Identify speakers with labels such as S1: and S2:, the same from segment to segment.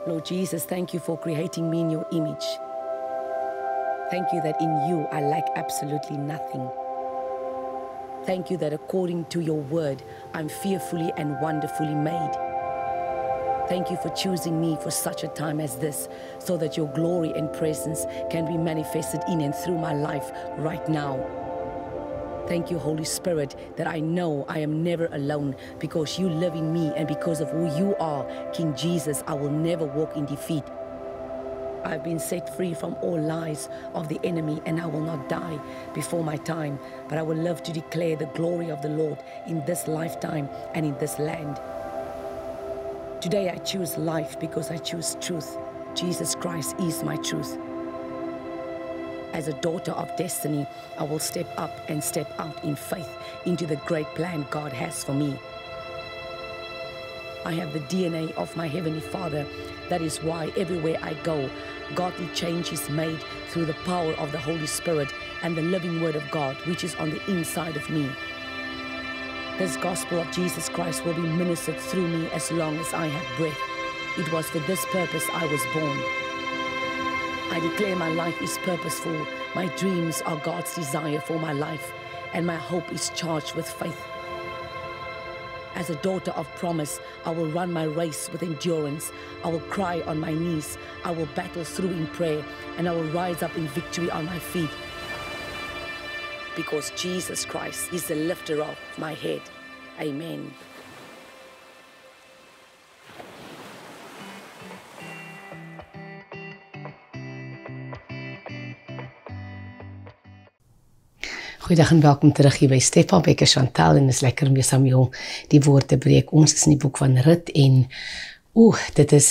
S1: Lord Jesus, thank you for creating me in your image. Thank you that in you I lack absolutely nothing. Thank you that according to your word, I'm fearfully and wonderfully made. Thank you for choosing me for such a time as this, so that your glory and presence can be manifested in and through my life right now. Thank you, Holy Spirit, that I know I am never alone because you live in me, and because of who you are, King Jesus, I will never walk in defeat. I've been set free from all lies of the enemy, and I will not die before my time, but I will live to declare the glory of the Lord in this lifetime and in this land. Today I choose life because I choose truth. Jesus Christ is my truth. As a daughter of destiny, I will step up and step out in faith into the great plan God has for me. I have the DNA of my Heavenly Father. That is why everywhere I go, godly change is made through the power of the Holy Spirit and the living Word of God, which is on the inside of me. This gospel of Jesus Christ will be ministered through me as long as I have breath. It was for this purpose I was born. I declare my life is purposeful. My dreams are God's desire for my life, and my hope is charged with faith. As a daughter of promise, I will run my race with endurance. I will cry on my knees. I will battle through in prayer, and I will rise up in victory on my feet. Because Jesus Christ is the lifter of my head. Amen.
S2: Goeiedag en welkom terug hier by Step Up. Ek is Chantal en is lekker om weer saam jou die woord te breek. Ons is in die boek van Rut en dit is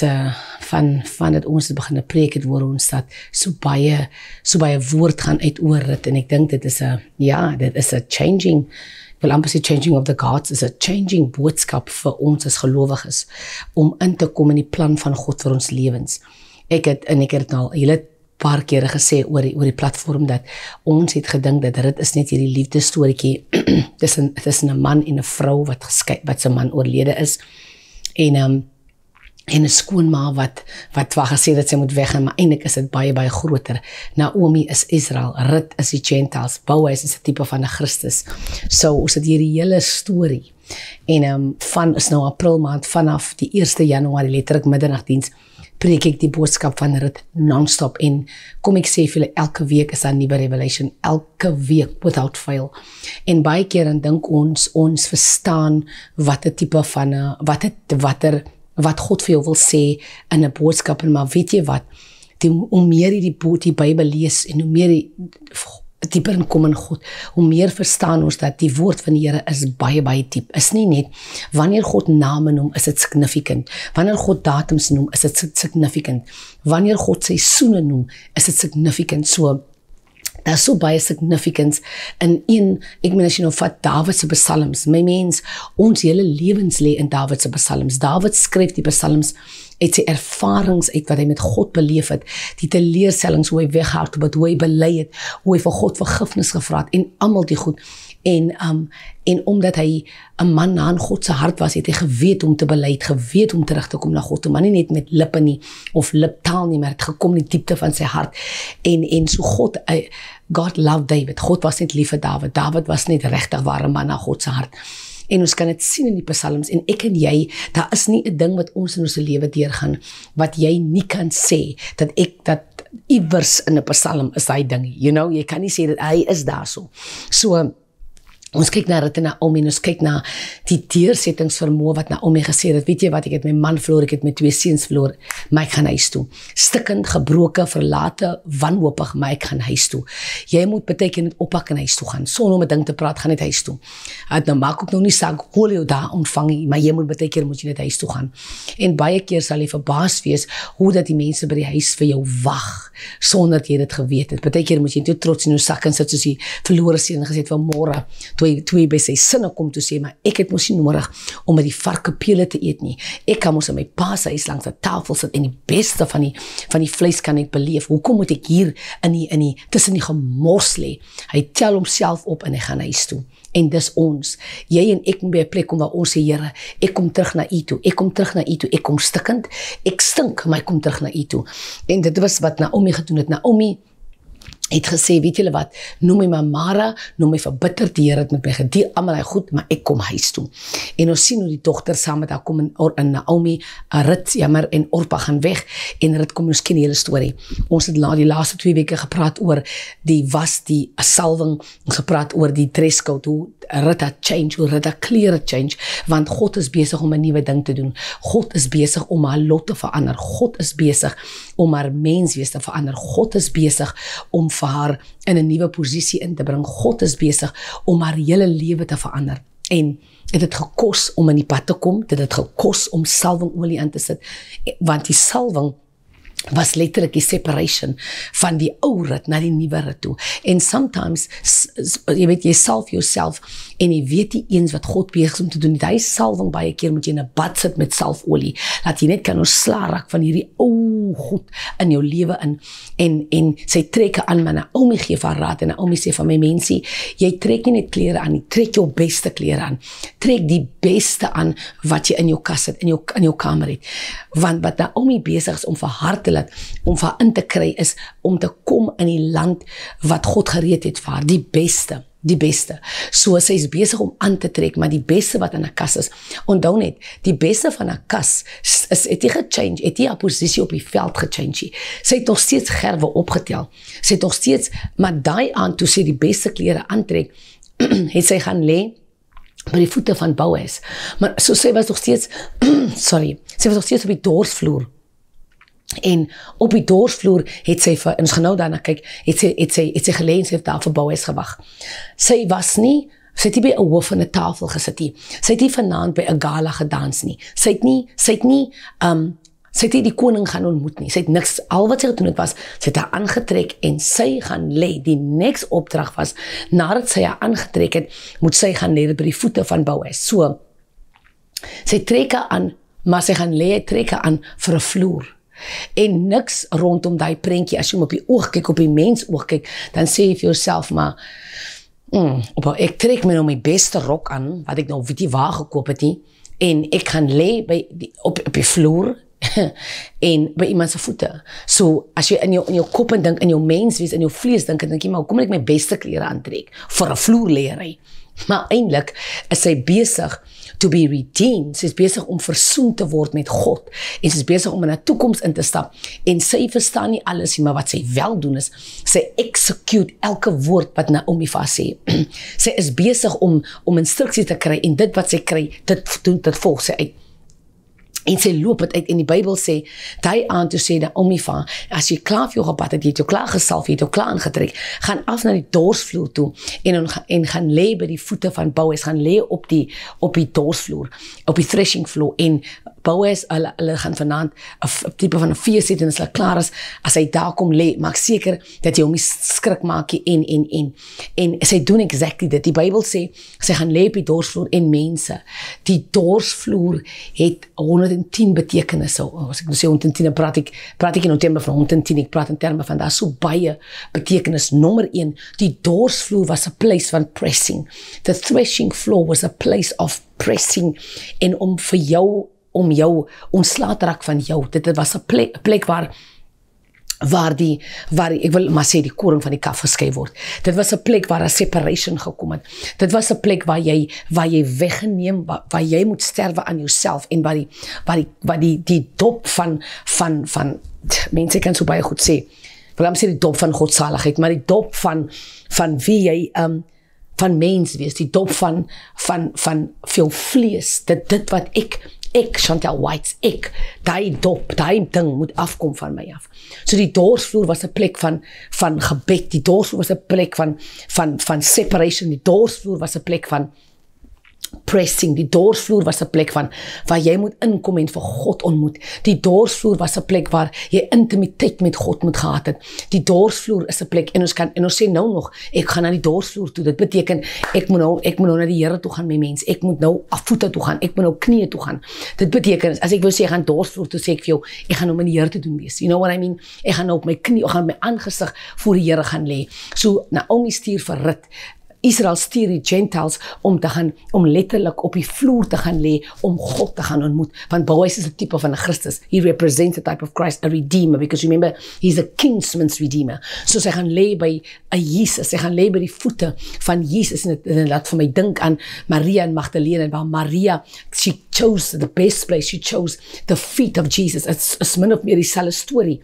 S2: van dat ons begin preek het oor ons dat so baie woord gaan uit oor Rut, en ek dink dit is dit is 'n changing, ek wil amper sê changing of the gods, is 'n changing boodskap vir ons as gelowiges om in te kom in die plan van God vir ons lewens. Ek het al hele paar kere gesê oor die platform dat ons het gedink dat dit is net hierdie liefdesstoritjie tussen 'n man en 'n vrou wat sy man oorlede is, en 'n skoonma wat gesê dat sy moet weggaan, maar eintlik is dit baie groter. Naomi is Israel, Rut is die Gentiles, Boaz is 'n tipe van 'n Christus. So ons het hierdie hele storie, en is nou April maand, vanaf die 1 Januarie, letterlik middernagdiens, preek ek die boodskap van Rut non-stop, en kom ek sê vir julle, elke week is daar 'n nuwe revelation, elke week without fail. En baie keer dan dink ons verstaan wat 'n tipe van wat God vir jou wil sê in 'n boodskap, maar weet jy wat, hoe meer jy die Bybel lees en hoe meer jy dieper in kom in God, hoe meer verstaan ons dat die woord van die Here is baie diep. Is nie net wanneer God name noem, is dit significant. Wanneer God datums noem, is dit significant. Wanneer God seisoene noem, is dit significant. So daar is so baie significance in ek meen as jy nou vat Dawid se psalms, my mens, ons hele lewens lê in Dawid se psalms. Dawid skryf die psalms uit sy ervarings uit wat hy met God beleef het, die teleurstellings, hoe hy weghardloop het, hoe hy bely het, hoe hy vir God vergifnis gevra het, en almal die goed. En omdat hy 'n man na God se hart was, het hy geweet om te bely, geweet om terug te kom na God, maar nie net met lippe nie, of liptaal nie, maar het gekom in die diepte van sy hart. En so God loved David. God was net lief vir Dawid. Dawid was net regtig ware man na God se hart. En ons kan dit sien in die psalms, en ek en jy, daar is nie 'n ding wat ons in ons lewe deurgaan, wat jy nie kan sê, dat iewers in 'n psalm is hy ding, jy kan nie sê dat hy is daar so. So, ons kyk na Rut en Naomi, en ons kyk na die deursettingsvermoë wat Naomi gesê het, weet jy wat, ek het my man verloor, ek het my 2 seuns verloor, maar ek gaan huis toe. Stikkend, gebroken, verlate, wanhoopig, maar ek gaan huis toe. Jy moet baie keer net oppak en huis toe gaan, sonder om 'n ding te praat, gaan net huis toe. Het nou maak ook nou nie saak hoe jy daar ontvang, maar jy moet baie keer moet jy net huis toe gaan. En baie keer sal jy verbaas wees hoe dat die mense by die huis vir jou wag, sonder dat jy dit geweet het. Baie keer moet jy toe trots in jou sak en sit soos die verlore seun gesê het vanmôre, toe hy by sy sinne kom toe sê, maar ek het mos nie nodig om met die varkepele te eet nie. Ek kan mos in my pa se huis langs 'n tafel sit en die beste van die vleis kan ek beleef. Hoekom moet ek hier tussen die gemors lê? Hy tel homself op en hy gaan huis toe. En dis ons. Jy en ek moet by 'n plek kom waar ons sê, Here, ek kom terug na U toe. Ek kom terug na U toe. Ek kom stikkend. Ek stink, maar ek kom terug na U toe. En dit was wat Naomi gedoen het. Naomi het gesê, weet julle wat, noem my maar Mara, noem my verbitterd, die Here het met my gedeel, almal hy goed, maar ek kom huis toe. En ons sien hoe die dogter saam met haar kom in Naomi, Rut, jammer, en Orpa gaan weg, en Rut kom, ons ken die hele storie. Ons het die laaste 2 weke gepraat oor die salwing, ons gepraat oor die dresscode, hoe Rut het change, hoe Rut het klere change, want God is besig om 'n nuwe ding te doen. God is besig om haar lot te verander. God is besig om haar menswees te verander. God is besig om vir haar in 'n nuwe posisie in te bring. God is besig om haar hele lewe te verander. En dit het gekos om in die pad te kom, dit het gekos om salwingolie in te sit, want die salwing was letterlik die separation van die ou Rut na die nuwe Rut toe. En sometimes, jy weet, jy salf jouself en jy weet die eens wat God besig is om te doen. Hy salwing baie keer moet jy in 'n bad sit met salfolie, dat jy net kan ontslaa raak van hierdie ou goed in jou lewe in. En sy trek aan, maar Naomi gee vir haar raad en Naomi sê van my mensie, jy trek nie net klere aan nie, trek jou beste klere aan. Trek die beste aan wat jy in jou kas het, in jou kamer het. Want wat Naomi besig is om vir haar te laat, om vir haar in te kry, is om te kom in die land wat God gereed het vir haar, die beste. So sy is besig om aan te trek, maar die beste wat in haar kas is, onthou net, die beste van haar kas het nie gechange, het nie haar posisie op die veld gechange. Sy het nog steeds gerwe opgetel, sy het nog steeds, maar daai aan toe sy die beste klere aantrek, het sy gaan lê by die voete van Boas. Maar so sy was nog steeds, sy was nog steeds op die dorsvloer. En op die dorsvloer het sy, en ons gaan nou daarna kyk, het sy gelê en sy het daar vir Boas gewag. Sy het nie by 'n hoof aan 'n tafel gesit nie. Sy het nie vanaand by 'n gala gedans nie. Sy het nie die koning gaan ontmoet nie. Sy het niks, al wat sy gedoen het was, sy het haar aangetrek en sy gaan lê. Die next opdrag was, nadat sy haar aangetrek het, moet sy gaan lê by die voete van Boas. So, sy trek haar aan, maar sy gaan lê, trek haar aan vir 'n vloer. En niks rondom daai prentjie, as jy hom op die oog kyk, op die mens oog kyk, dan sê jy vir jouself, maar, ek trek my nou my beste rok aan, wat ek nou weet nie waar gekoop het nie, en ek gaan lê op die vloer, en by iemand se voete. So, as jy in jou kop en dink, in jou menswees, in jou vlees dink jy, maar hoekom moet ek my beste klere aantrek, vir 'n vloerleery? Maar eintlik is sy besig to be redeemed, sy is besig om versoen te word met God, en sy is besig om in 'n toekoms in te stap, en sy verstaan nie alles nie, maar wat sy wel doen is, sy execute elke woord wat Naomi vir haar sê. Sy is besig om instruksie te kry, en dit wat sy kry, dit volg sy uit. En sy loop het uit, en die Bybel sê, daai aan toe sê Naomi van, as jy klaar vir jou gebad het, jy het jou klaar gesalf, jy het jou klaar aangetrek, gaan af na die dorsvloer toe, en gaan lê by die voete van Boas, gaan lê op die dorsvloer, op die threshing floor, en Boas, hulle gaan vanaand 'n tipe van 'n fees het, en as hulle klaar is, as hy daar kom lê, maak seker, dat jy hom nie skrik maak nie, en sy doen exactly dit. Die Bybel sê, sy gaan lê op die dorsvloer, en mense, die dorsvloer het 110 betekenisse. As ek nou sê 110, dan praat ek in terme van 110, ek praat in terme van, daar is so baie betekenis. Nommer 1, die dorsvloer was 'n place van pressing. The threshing floor was a place of pressing, en om jou ontslae te raak van jou. Dit was 'n plek waar ek wil maar sê die koring van die kaf geskei word. Dit was 'n plek waar 'n separation gekom het. Dit was 'n plek waar jy weggeneem, waar jy moet sterwe aan jouself, en waar die dop van mense kan so baie goed sê, wil hom sê die dop van godsaligheid, maar die dop van wie jy van mens wees, die dop van veel vlees, dit wat ek Chantal White, daai dop, daai ding moet afkom van my af. So die dorsvloer was 'n plek van gebed, die dorsvloer was 'n plek van separation, die dorsvloer was 'n plek van pressing. Die dorsvloer was 'n plek waar jy moet inkom en vir God ontmoet. Die dorsvloer was 'n plek waar jy intimiteit met God moet gehad het. Die dorsvloer is 'n plek en ons sê nou nog, ek gaan na die dorsvloer toe. Dit beteken ek moet nou na die Here toe gaan, my mens. Ek moet nou af voete toe gaan. Ek moet nou knieë toe gaan. Dit beteken as ek wil sê ek gaan dorsvloer toe, sê ek vir jou, ek gaan nou met die Here te doen wees. You know what I mean? Ek gaan nou op my knie, ek gaan my aangesig voor die Here gaan lê. So Naomi stuur vir Rut. Israel stuur die Gentiles om letterlik op die vloer te gaan lê, om God te gaan ontmoet. Want Boaz is 'n tipe van 'n Christus. He represents a type of Christ, a redeemer, because remember, he's a kinsman's redeemer. So sy gaan lê by 'n Jesus, sy gaan lê by die voete van Jesus, en dit laat vir my dink aan Maria en Magdalene, waar Maria, she chose the best place, she chose the feet of Jesus. It's min of meer dieselfde storie.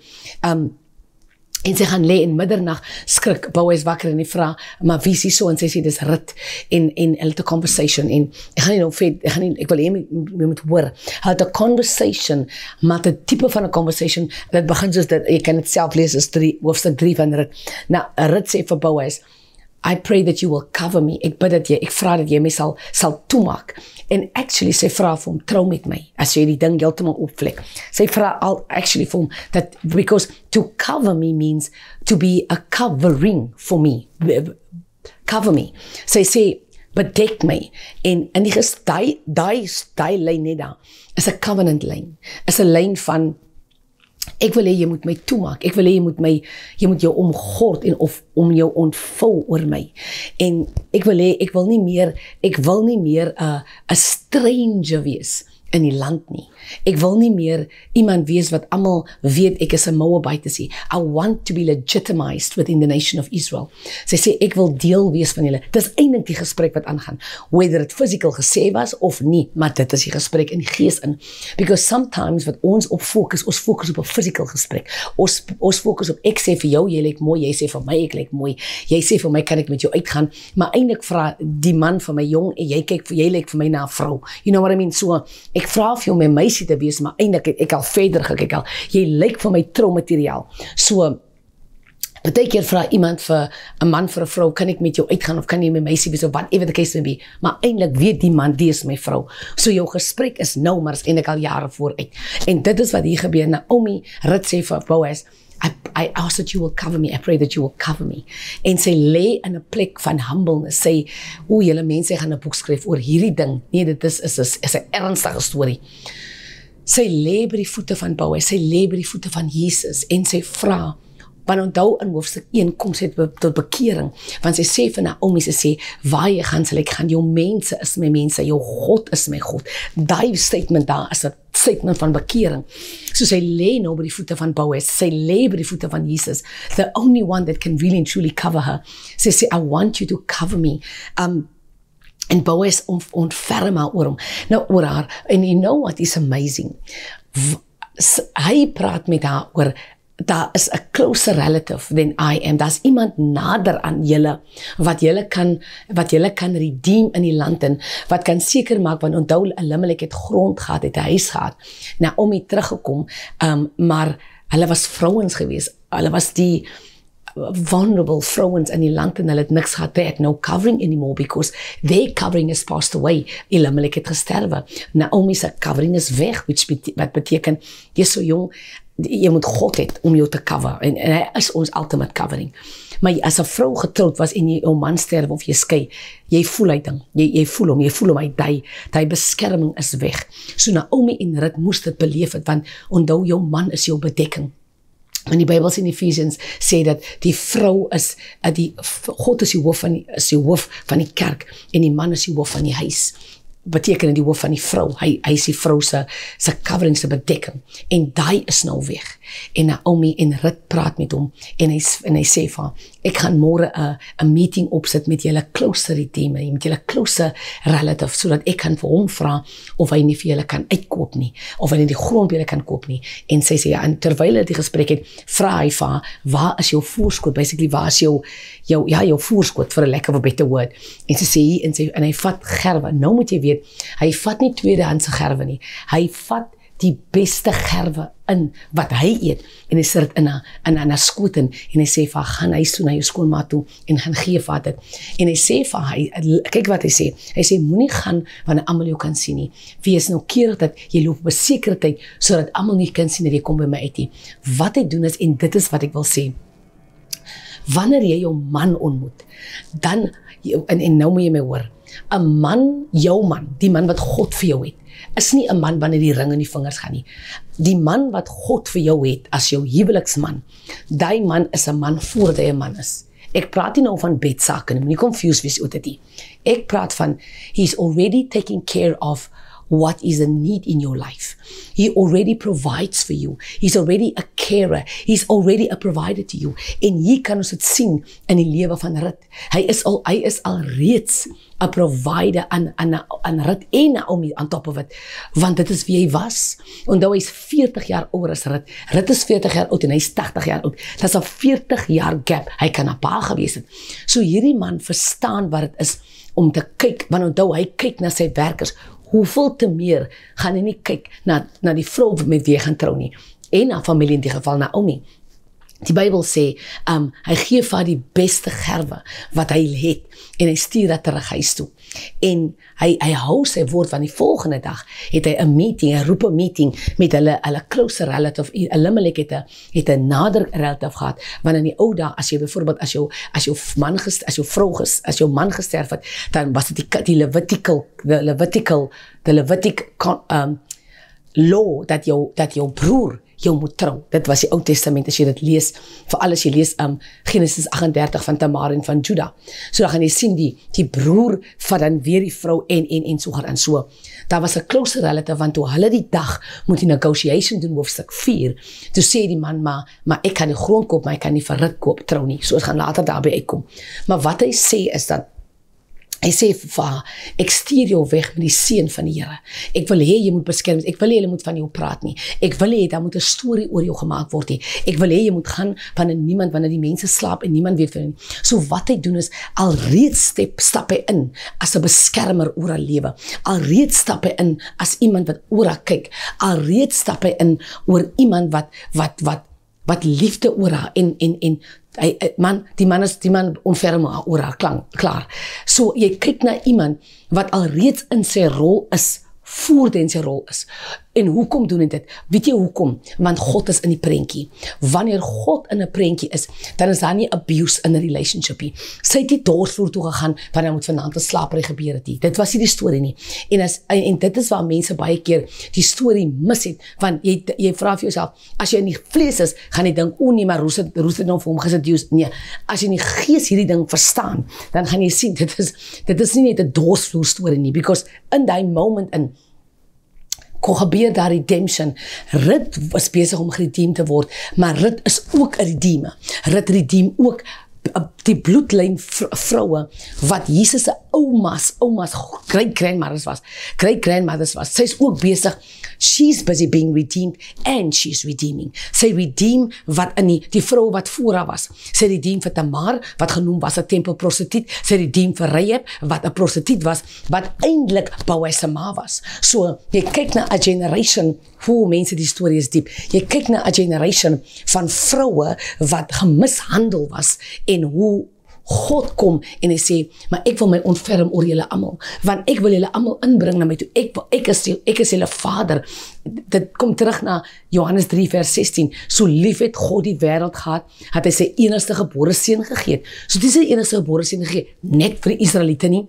S2: En sy gaan lê in middernag, skrik Boaz wakker en hy vra, maar wie is hier so? En sy sê, dis Rut, en hulle het 'n conversation, en ek gaan nie nou vet, ek wil jy moet hoor, hulle het 'n conversation, maar 'n tipe van 'n conversation, dit begin soos dit, jy kan dit self lees, is hoofstuk 3 van Rut. Nou, Rut sê vir Boaz, I pray that you will cover me, ek vra dat jy my sal toemaak, en actually, sy vra vir hom, trou met my, as jy die ding heeltemal opvlek. Sy vra actually vir hom, that, because to cover me means to be a covering for me. Cover me. Sy sê, bedek my. En die lyn net daar, is 'n covenant lyn, is 'n lyn van, ek wil hê jy moet my toemaak, ek wil hê jy moet jou omgord en of om jou ontvou oor my. En ek wil nie meer 'n stranger wees in die land nie. Ek wil nie meer iemand wees wat almal weet ek is 'n Moabite nie. I want to be legitimized within the nation of Israel. Sy sê ek wil deel wees van julle. Dis eintlik die gesprek wat aangaan. Whether it physical gesê was of nie, maar dit is die gesprek in die gees in. Because sometimes wat ons fokus op 'n physical gesprek. Ons fokus op ek sê vir jou jy lyk mooi, jy sê vir my ek lyk mooi. Jy sê vir my kan ek met jou uitgaan, maar eintlik vra die man vir my jong en jy lyk vir my na 'n vrou. You know what I mean? So ek vra vir jou my meisie te wees, maar eintlik het ek al verder gekyk al. Jy lyk vir my troumateriaal. So baie keer vra iemand vir 'n man vir 'n vrou, kan ek met jou uitgaan of kan jy my meisie wees of whatever the case may be. Maar eintlik weet die man die is my vrou. So jou gesprek is nou, maar is eintlik al jare vooruit. En dit is wat hier gebeur. Naomi, Rut sê vir Boaz, I ask that you will cover me. I pray that you will cover me. En sy lê in 'n plek van humbleness. Sy, julle mense gaan 'n boek skryf oor hierdie ding. Nee, dit is 'n ernstige storie. Sy lê by die voete van Boaz, sy lê by die voete van Jesus en sy vra, want onthou in hoofstuk 1 kom sy tot bekering, want sy sê vir Naomi, sy sê, waar jy gaan, ek gaan, jou mense is my mense, jou God is my God. Daai statement daar is 'n statement van bekering. So sy lê nou by die voete van Boaz, sy lê by die voete van Jesus, the only one that can really and truly cover her. Sy sê, I want you to cover me. En Boaz ontferm haar oor haar, and you know what is amazing? Hy praat met haar oor, daar is 'n closer relative than I am. Daar's iemand nader aan julle wat julle kan redeem in die land en wat kan seker maak, want onthou Elimelek het grond gehad, het 'n huis gehad. Naomi teruggekom, maar hulle was vrouens gewees. Hulle was die vulnerable vrouens in die land en hulle het niks gehad. They had no covering anymore because their covering has passed away. Elimelek het gesterwe. Naomi se covering is weg, wat beteken jy is so jong, jy moet God het om jou te cover, en hy is ons ultimate covering. Maar as 'n vrou getroud was en jou man sterf of jy skei, jy voel hy ding, jy voel hom, hy beskerming is weg. So Naomi en Rut moes dit beleef het, want onthou jou man is jou bedekking. En die Bybel in Ephesians sê dat die vrou is, God is die hoof van die kerk, en die man is die hoof van die huis. Beteken die hoof van die vrou, hy is die vrou se covering, se bedekking, en daai is nou weg. En Naomi en Rut praat met hom, en hy sê vir haar, ek gaan môre 'n meeting opsit met julle closer redeemer, met julle closer relative, sodat ek kan vir hom vra of hy nie vir julle kan uitkoop nie, of hy nie die grond vir julle kan koop nie. En sy sê, ja, en terwyl hulle die gesprek het, vra hy vir haar, waar is jou voorskot, basically, waar is jou voorskot, vir 'n lekker of better word. En sy sê, en hy vat gerwe. Nou moet jy weet, hy vat nie tweedehandse gerwe nie, hy vat die beste gerwe in wat hy eet en hy sit dit in 'n skoot in en hy sê vir haar, gaan huis toe na jou skoonma toe en gaan gee vir dit. En hy sê vir haar, kyk wat hy sê, moenie gaan wanneer almal jou kan sien nie. Wees nou keurig dat jy loop op 'n sekere tyd sodat almal nie kan sien dat jy kom by my uit nie. Wat hy doen is, en dit is wat ek wil sê, wanneer jy jou man ontmoet, dan, en nou moet jy my hoor, 'n man, jou man, die man wat God vir jou het, is nie 'n man wanneer die ring in die vingers gaan nie. Die man wat God vir jou het as jou huweliksman, daai man is 'n man voordat hy 'n man is. Ek praat nie nou van bedsake, moenie confused wees oor dit nie. Ek praat van, he's already taking care of what is a need in your life. He already provides for you. He's already a carer. He's already a provider to you. En hier kan ons dit sien in die lewe van Rut. Hy is al reeds 'n provider aan Rut en Naomi on top of it, want dit is wie hy was. Onthou hy's 40 jaar ouer as Rut. Rut is 40 jaar oud en hy's 80 jaar oud. Dit's 'n 40 jaar gap. Hy kan 'n pa gewees het. So hierdie man verstaan wat dit is om te kyk, want onthou hy kyk na sy werkers. Hoeveel te meer gaan hy nie kyk na die vrou met wie hy gaan trou nie, en na familie in die geval Naomi. Die Bybel sê, hy gee vir haar die beste gerwe wat hy het, en hy stuur dat terug huis toe. En hy hou sy woord, van die volgende dag het hy 'n meeting, hy roep 'n meeting met hulle closer relative. Elimelek het 'n nader relative gehad, want in die ou dae, as jy byvoorbeeld as jou man gesterf het, dan was dit die Levitic law dat jou broer jou moet trou. Dit was die Ou Testament as jy dit lees, veral as jy lees Genesis 38 van Tamar en van Juda. So dan gaan jy sien die broer vat dan weer die vrou en so gaan so. Daar was 'n closer relative, want toe hulle die dag moet die negotiation doen, hoofstuk 4, toe sê die man, maar ek kan die grond koop, maar ek kan nie vir Rut koop trou nie. So ons gaan later daarby uitkom. Maar wat hy sê is dat hy sê vir haar, ek stuur jou weg met die seën van die Here. Ek wil hê jy moet beskerm, ek wil hê hulle moet van jou praat nie. Ek wil hê daar moet 'n storie oor jou gemaak word nie. Ek wil hê jy moet gaan van niemand wanneer die mense slaap en niemand weet van nie. So wat hy doen is, alreeds stap hy in as 'n beskermer oor haar lewe. Alreeds stap hy in as iemand wat oor haar kyk. Alreeds stap hy in oor iemand wat liefde oor haar en die man onferm oor haar klaar. So jy kyk na iemand wat alreeds in sy rol is, voordat hy in sy rol is. En hoekom doen hy dit? Weet jy hoekom? Want God is in die prentjie. Wanneer God in 'n prentjie is, dan is daar nie abuse in 'n relationship nie. Sy het nie dorsvloer toe gegaan, want hy moet vanaand 'n slapery gebeur het nie. Dit was nie die storie nie. En dit is waar mense baie keer die storie mis het, want jy vra vir jouself, as jy in die vlees is, gaan jy dink, nee, maar roes het nou vir hom geseduce. Nee, as jy in die gees hierdie ding verstaan, dan gaan jy sien, dit is nie net 'n dorsvloer storie nie, because in daai moment kon gebeur daar redemption. Rut was besig om geredeem te word, maar Rut is ook 'n redeemer. Rut redeem ook die bloedlyn vroue wat Jesus se oumas, great-grandmothers was. Sy's ook besig. She's busy being redeemed and she's redeeming. Sy redeem wat in die vrou wat voor haar was. Sy redeem vir Tamar wat genoem was 'n tempelprostituut. Sy redeem vir Rahab wat 'n prostituut was, wat eintlik Boaz se ma was. So jy kyk na 'n generation, hoe mense die storie is diep. Jy kyk na 'n generation van vroue wat gemishandel was en hoe God kom en hy sê, maar ek wil my ontferm oor julle almal, want ek wil julle almal inbring na my toe. Ek is julle vader. Dit kom terug na Johannes 3 vers 16. So lief het God die wêreld gehad, het hy sy enigste gebore seun gegee. So dis sy enigste gebore seun gegee, net vir die Israeliete nie,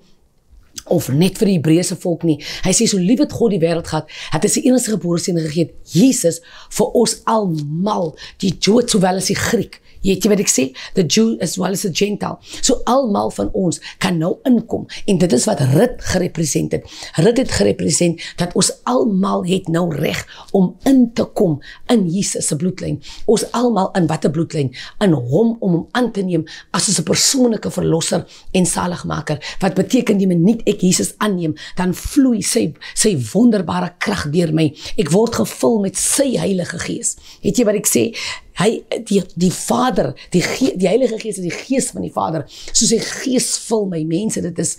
S2: of net vir die Hebreëse volk nie. Hy sê, so lief het God die wêreld gehad, het hy sy enigste gebore seun gegee, Jesus, vir ons almal, die Jood sowel as die Griek. Jy weet wat ek sê? The Jew as well as the Gentile. So almal van ons kan nou inkom, en dit is wat Rut gerepresent het. Rut het gerepresent dat ons almal het nou reg om in te kom in Jesus se bloedlyn. Ons almal in watter bloedlyn? In hom, om hom aan te neem as 'n persoonlike verlosser en saligmaker. Wat beteken die minuut ek Jesus aanneem, dan vloei sy wonderbare krag deur my. Ek word gevul met sy Heilige Gees. Weet jy wat ek sê? Die Vader, die Heilige Gees is die Gees van die Vader. So sy Gees vul my mense, dit is,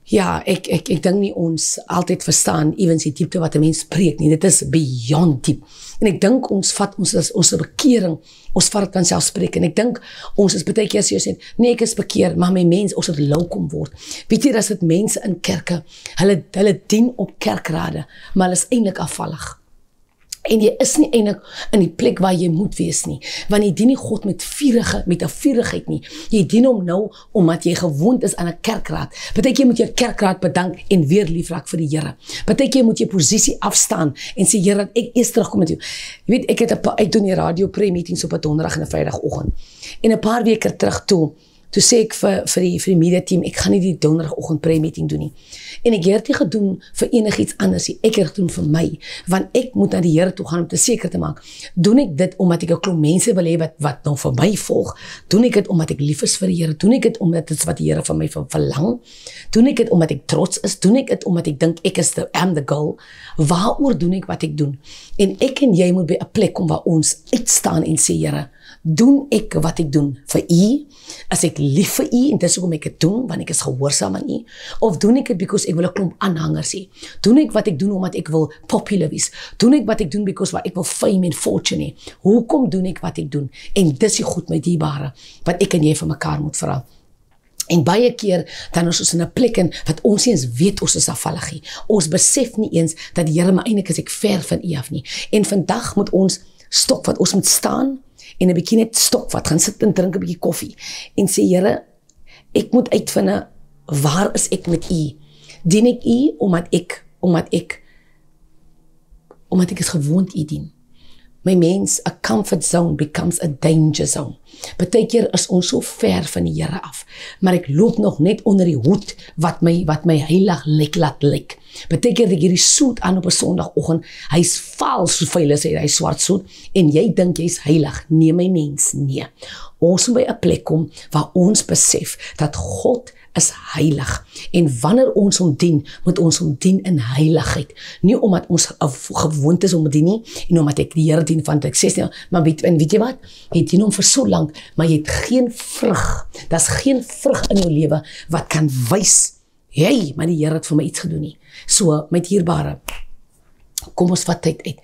S2: Ja, ek dink nie ons altyd verstaan ewens die diepte wat 'n mens spreek nie. Dit is beyond diep. En ek dink ons vat ons bekering, ons vat dit van selfspreek en ek dink ons is baie keer as jy sê, nee ek is bekeer, maar my mens ons het lou kom word. Weet jy, as dit mense in kerke, hulle dien op kerkrade, maar hulle is eintlik afvallig. En jy is nie eintlik in die plek waar jy moet wees nie, want jy dien nie God met 'n vurigheid nie. Jy dien hom nou omdat jy gewoond is aan 'n kerkraad. Partykeer moet jy kerkraad bedank en weer liefrak vir die Here. Partykeer moet jy posisie afstaan en sê Here, dat ek eers terugkom met jou. Jy weet, ek doen die radio prayer meetings op 'n donderdag en 'n vrydagoggend. En 'n paar weke terug toe sê ek vir die media team, ek gaan nie die donderdagoggend prayer meeting doen nie. En ek het dit gedoen vir enigiets anders nie. Ek het dit doen vir my, want ek moet na die Here toe gaan om te seker te maak. Doen ek dit omdat ek 'n klomp mense wil hê wat nou vir my volg? Doen ek dit omdat ek lief is vir die Here? Doen ek dit omdat dit is wat die Here van my verlang? Doen ek dit omdat ek trots is? Doen ek dit omdat ek dink ek is am the goal? Waaroor doen ek wat ek doen? En ek en jy moet by 'n plek kom waar ons uitstaan en sê, Here, doen ek wat ek doen vir U? As ek lief vir U en dis hoekom ek dit doen, want ek is gehoorsaam aan U? Of doen ek dit because ek wil 'n klomp aanhangers hê? Doen ek wat ek doen omdat ek wil popular wees? Doen ek wat ek doen because ek wil fame en fortune hê? Hoekom doen ek wat ek doen? En dis die goed my dierbare, wat ek en jy vir mekaar moet vra. En baie keer dan is ons in 'n plek in wat ons nie eens weet ons is afvallig nie. Ons besef nie eens dat die Here, maar eintlik is ek ver van U af nie. En vandag moet ons stop wat ons moet staan en 'n bietjie net stop wat gaan sit en drink 'n bietjie koffie en sê, Here, ek moet uitvind waar is ek met U? Dien ek U omdat ek is gewoond U dien? My mens, a comfort zone becomes a danger zone. Partykeer is ons so ver van die Here af, maar ek loop nog net onder die hoed wat my heilig laat lyk. Partykeer het ek hierdie soet aan op 'n Sondagoggend, hy's vaal so vuil as hy swart soet, en jy dink jy's heilig. Nee my mens, nee. Ons moet by 'n plek kom waar ons besef dat God is heilig. En wanneer ons hom dien, moet ons hom dien in heiligheid. Nie omdat ons gewoond is om te dien nie, en omdat ek die Here dien van ek sê nie, maar weet jy wat? Jy dien hom vir so lank, maar jy het geen vrug. Daar's geen vrug in jou lewe wat kan wys, hey, maar die Here het vir my iets gedoen nie. So, my dierbare, kom ons vat tyd uit.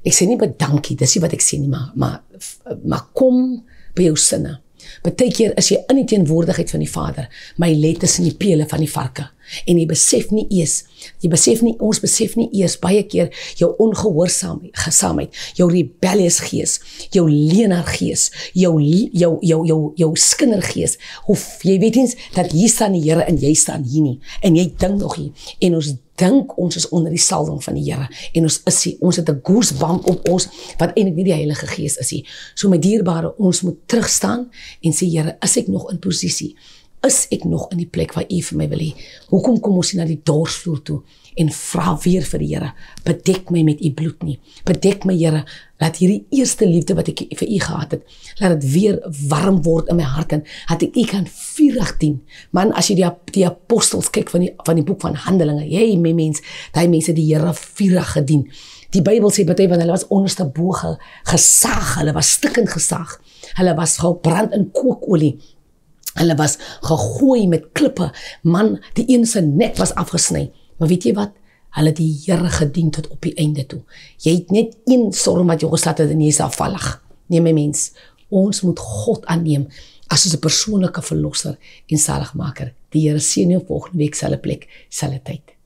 S2: Ek sê nie bedankie, dis nie wat ek sê nie, maar kom by jou sinne. Partykeer is jy in die teenwoordigheid van die Vader, maar jy lê tussen die pele van die varke. En ons besef nie eers baie keer jou ongehoorsaamheid, jou rebellious gees, jou leenaargees, jou skindergees, of jy weet eens dat hier staan die Here en jy staan hier nie, en jy dink nog hier, en ons dink ons is onder die salwing van die Here, en ons het 'n goosebump op ons, wat eintlik nie die Heilige Gees is nie. So my dierbare, ons moet terugstaan en sê, Here, is ek nog in posisie? Is ek nog in die plek waar U vir my wil hê? Hoekom kom ons nie na die dorsvloer toe en vra weer vir die Here, bedek my met U bloed nie. Bedek my, Here, laat hierdie eerste liefde wat ek vir U gehad het, laat dit weer warm word in my hart en dat ek U kan vurig dien. Man, as jy die apostels kyk van die boek van Handelinge, jy my mens, daai mense die Here vurig gedien. Die Bybel sê baie van hulle was onderste bo gesaag, hulle was stikkend gesaag, hulle was gebrand in kookolie. Hulle was gegooi met klippe. Man, die een se nek was afgesny. Maar weet jy wat? Hulle het die Here gedien tot op die einde toe. Jy het net een storm wat jou geslat het en jy is afvallig. Nee my mens, ons moet God aanneem as 'n persoonlike verlosser en saligmaker. Die Here seën jou volgende week selfe plek, selfe tyd.